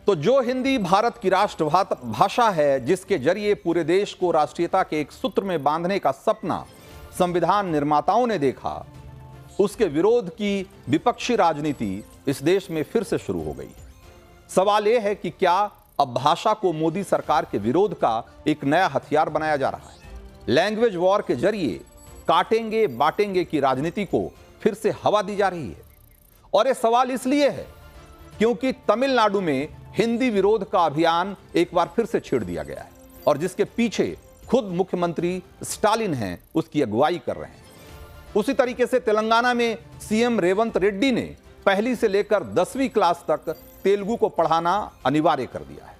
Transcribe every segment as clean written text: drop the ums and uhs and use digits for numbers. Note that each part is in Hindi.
तो जो हिंदी भारत की राष्ट्र भाषा है, जिसके जरिए पूरे देश को राष्ट्रीयता के एक सूत्र में बांधने का सपना संविधान निर्माताओं ने देखा, उसके विरोध की विपक्षी राजनीति इस देश में फिर से शुरू हो गई है। सवाल यह है कि क्या अब भाषा को मोदी सरकार के विरोध का एक नया हथियार बनाया जा रहा है? लैंग्वेज वॉर के जरिए काटेंगे बांटेंगे की राजनीति को फिर से हवा दी जा रही है। और यह सवाल इसलिए है क्योंकि तमिलनाडु में हिंदी विरोध का अभियान एक बार फिर से छेड़ दिया गया है और जिसके पीछे खुद मुख्यमंत्री स्टालिन हैं, उसकी अगुवाई कर रहे हैं। उसी तरीके से तेलंगाना में सीएम रेवंत रेड्डी ने पहली से लेकर 10वीं क्लास तक तेलुगु को पढ़ाना अनिवार्य कर दिया है।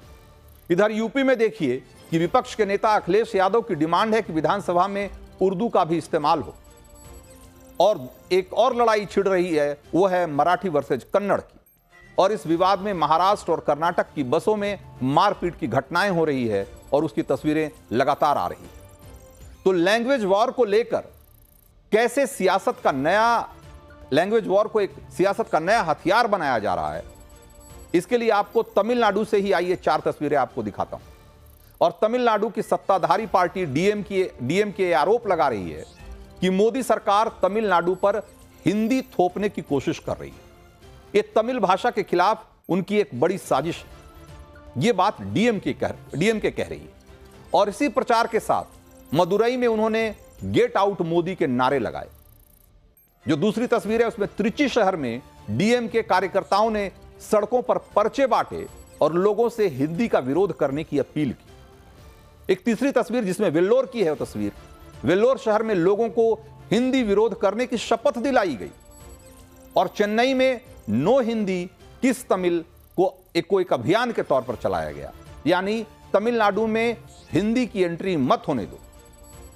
इधर यूपी में देखिए कि विपक्ष के नेता अखिलेश यादव की डिमांड है कि विधानसभा में उर्दू का भी इस्तेमाल हो। और एक और लड़ाई छिड़ रही है, वो है मराठी वर्सेज कन्नड़ की। और इस विवाद में महाराष्ट्र और कर्नाटक की बसों में मारपीट की घटनाएं हो रही है और उसकी तस्वीरें लगातार आ रही है। तो लैंग्वेज वॉर को लेकर कैसे लैंग्वेज वॉर को एक सियासत का नया हथियार बनाया जा रहा है, इसके लिए आपको तमिलनाडु से ही आइए 4 तस्वीरें आपको दिखाता हूं। और तमिलनाडु की सत्ताधारी पार्टी डीएमके आरोप लगा रही है कि मोदी सरकार तमिलनाडु पर हिंदी थोपने की कोशिश कर रही है। ये तमिल भाषा के खिलाफ उनकी एक बड़ी साजिश है। यह बात डीएमके कह रही है। और इसी प्रचार के साथ मदुरई में उन्होंने गेट आउट मोदी के नारे लगाए। जो दूसरी तस्वीर है उसमें त्रिची शहर में डीएमके कार्यकर्ताओं ने सड़कों पर पर्चे बांटे और लोगों से हिंदी का विरोध करने की अपील की। एक तीसरी तस्वीर जिसमें वेल्लोर की है, वो तस्वीर वेल्लोर शहर में लोगों को हिंदी विरोध करने की शपथ दिलाई गई। और चेन्नई में नो हिंदी किस तमिल को एक अभियान के तौर पर चलाया गया, यानी तमिलनाडु में हिंदी की एंट्री मत होने दो।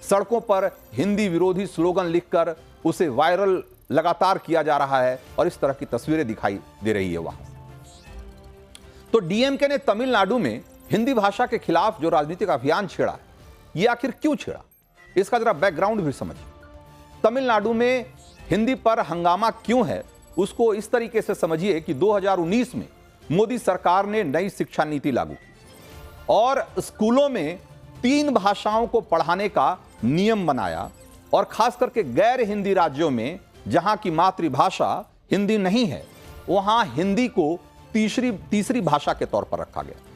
सड़कों पर हिंदी विरोधी स्लोगन लिखकर उसे वायरल लगातार किया जा रहा है और इस तरह की तस्वीरें दिखाई दे रही है वहां। तो डीएमके ने तमिलनाडु में हिंदी भाषा के खिलाफ जो राजनीतिक अभियान छेड़ा है, यह आखिर क्यों छेड़ा, इसका जरा बैकग्राउंड भी समझिए। तमिलनाडु में हिंदी पर हंगामा क्यों है, उसको इस तरीके से समझिए कि 2019 में मोदी सरकार ने नई शिक्षा नीति लागू की और स्कूलों में 3 भाषाओं को पढ़ाने का नियम बनाया। और खास करके गैर हिंदी राज्यों में जहां की मातृभाषा हिंदी नहीं है, वहां हिंदी को तीसरी भाषा के तौर पर रखा गया।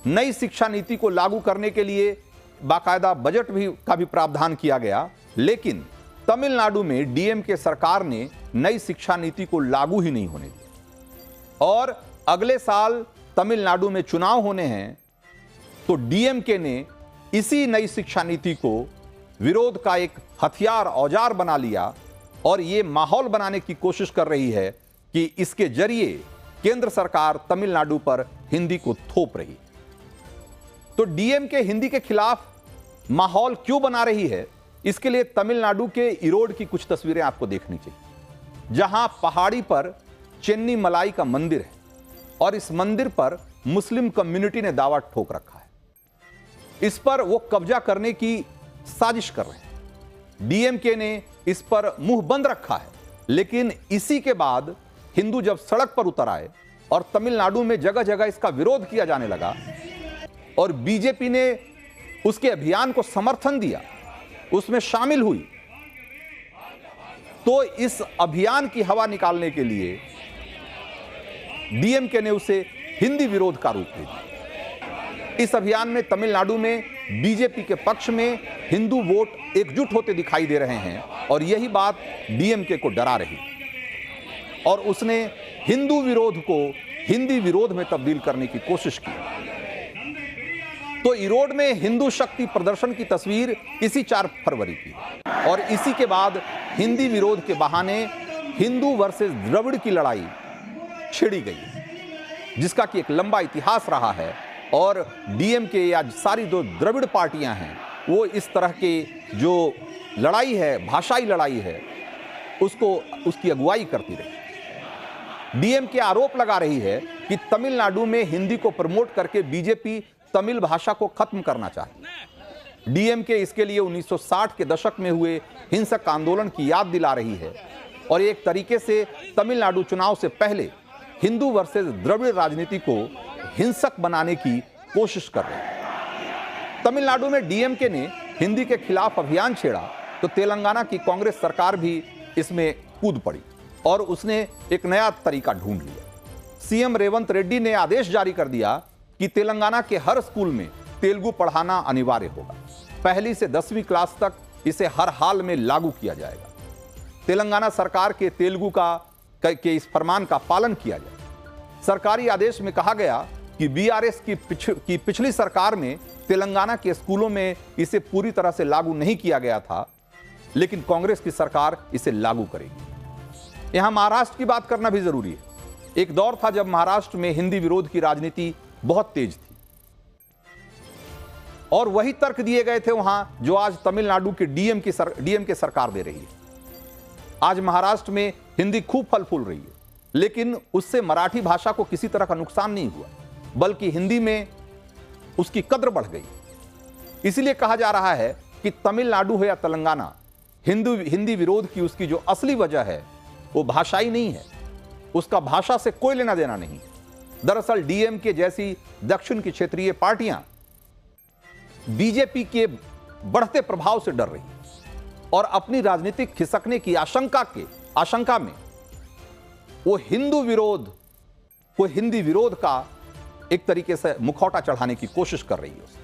नई शिक्षा नीति को लागू करने के लिए बाकायदा बजट का भी प्रावधान किया गया, लेकिन तमिलनाडु में डीएमके सरकार ने नई शिक्षा नीति को लागू ही नहीं होने दिया। और अगले साल तमिलनाडु में चुनाव होने हैं, तो डीएमके ने इसी नई शिक्षा नीति को विरोध का एक हथियार, औजार बना लिया और यह माहौल बनाने की कोशिश कर रही है कि इसके जरिए केंद्र सरकार तमिलनाडु पर हिंदी को थोप रही है। तो डीएमके हिंदी के खिलाफ माहौल क्यों बना रही है, इसके लिए तमिलनाडु के इरोड की कुछ तस्वीरें आपको देखनी चाहिए, जहां पहाड़ी पर चेन्नी मलाई का मंदिर है और इस मंदिर पर मुस्लिम कम्युनिटी ने दावा ठोक रखा है। इस पर वो कब्जा करने की साजिश कर रहे हैं। डीएमके ने इस पर मुंह बंद रखा है, लेकिन इसी के बाद हिंदू जब सड़क पर उतर आए और तमिलनाडु में जगह जगह इसका विरोध किया जाने लगा और बीजेपी ने उसके अभियान को समर्थन दिया, उसमें शामिल हुई, तो इस अभियान की हवा निकालने के लिए डीएमके ने उसे हिंदी विरोध का रूप दे दिया। इस अभियान में तमिलनाडु में बीजेपी के पक्ष में हिंदू वोट एकजुट होते दिखाई दे रहे हैं और यही बात डीएमके को डरा रही और उसने हिंदू विरोध को हिंदी विरोध में तब्दील करने की कोशिश की। तो इरोड में हिंदू शक्ति प्रदर्शन की तस्वीर इसी 4 फरवरी की और इसी के बाद हिंदी विरोध के बहाने हिंदू वर्सेस द्रविड़ की लड़ाई छिड़ी गई, जिसका कि एक लंबा इतिहास रहा है। और डीएमके या सारी जो द्रविड़ पार्टियां हैं, वो इस तरह के जो लड़ाई है, भाषाई लड़ाई है, उसकी अगुवाई करती रही। डीएमके आरोप लगा रही है कि तमिलनाडु में हिंदी को प्रमोट करके बीजेपी तमिल भाषा को खत्म करना चाहती। डीएमके इसके लिए 1960 के दशक में हुए हिंसक आंदोलन की याद दिला रही है और एक तरीके से तमिलनाडु चुनाव से पहले हिंदू वर्सेस द्रविड़ राजनीति को हिंसक बनाने की कोशिश कर रहे हैं। तमिलनाडु में डीएमके ने हिंदी के खिलाफ अभियान छेड़ा तो तेलंगाना की कांग्रेस सरकार भी इसमें कूद पड़ी और उसने एक नया तरीका ढूंढ लिया। सीएम रेवंत रेड्डी ने आदेश जारी कर दिया कि तेलंगाना के हर स्कूल में तेलुगु पढ़ाना अनिवार्य होगा। पहली से 10वीं क्लास तक इसे हर हाल में लागू किया जाएगा। तेलंगाना सरकार के तेलुगु के इस फरमान का पालन किया जाए। सरकारी आदेश में कहा गया कि बीआरएस की पिछली सरकार में तेलंगाना के स्कूलों में इसे पूरी तरह से लागू नहीं किया गया था, लेकिन कांग्रेस की सरकार इसे लागू करेगी। यहां महाराष्ट्र की बात करना भी जरूरी है। एक दौर था जब महाराष्ट्र में हिंदी विरोध की राजनीति बहुत तेज थी और वही तर्क दिए गए थे वहां जो आज तमिलनाडु के डीएम की सरकार दे रही है। आज महाराष्ट्र में हिंदी खूब फल फूल रही है, लेकिन उससे मराठी भाषा को किसी तरह का नुकसान नहीं हुआ, बल्कि हिंदी में उसकी कद्र बढ़ गई। इसलिए कहा जा रहा है कि तमिलनाडु हो या तेलंगाना, हिंदी विरोध की उसकी जो असली वजह है वो भाषाई नहीं है, उसका भाषा से कोई लेना देना नहीं। दरअसल डीएमके जैसी दक्षिण की क्षेत्रीय पार्टियां बीजेपी के बढ़ते प्रभाव से डर रही और अपनी राजनीतिक खिसकने की आशंका में वो हिंदी विरोध का एक तरीके से मुखौटा चढ़ाने की कोशिश कर रही है।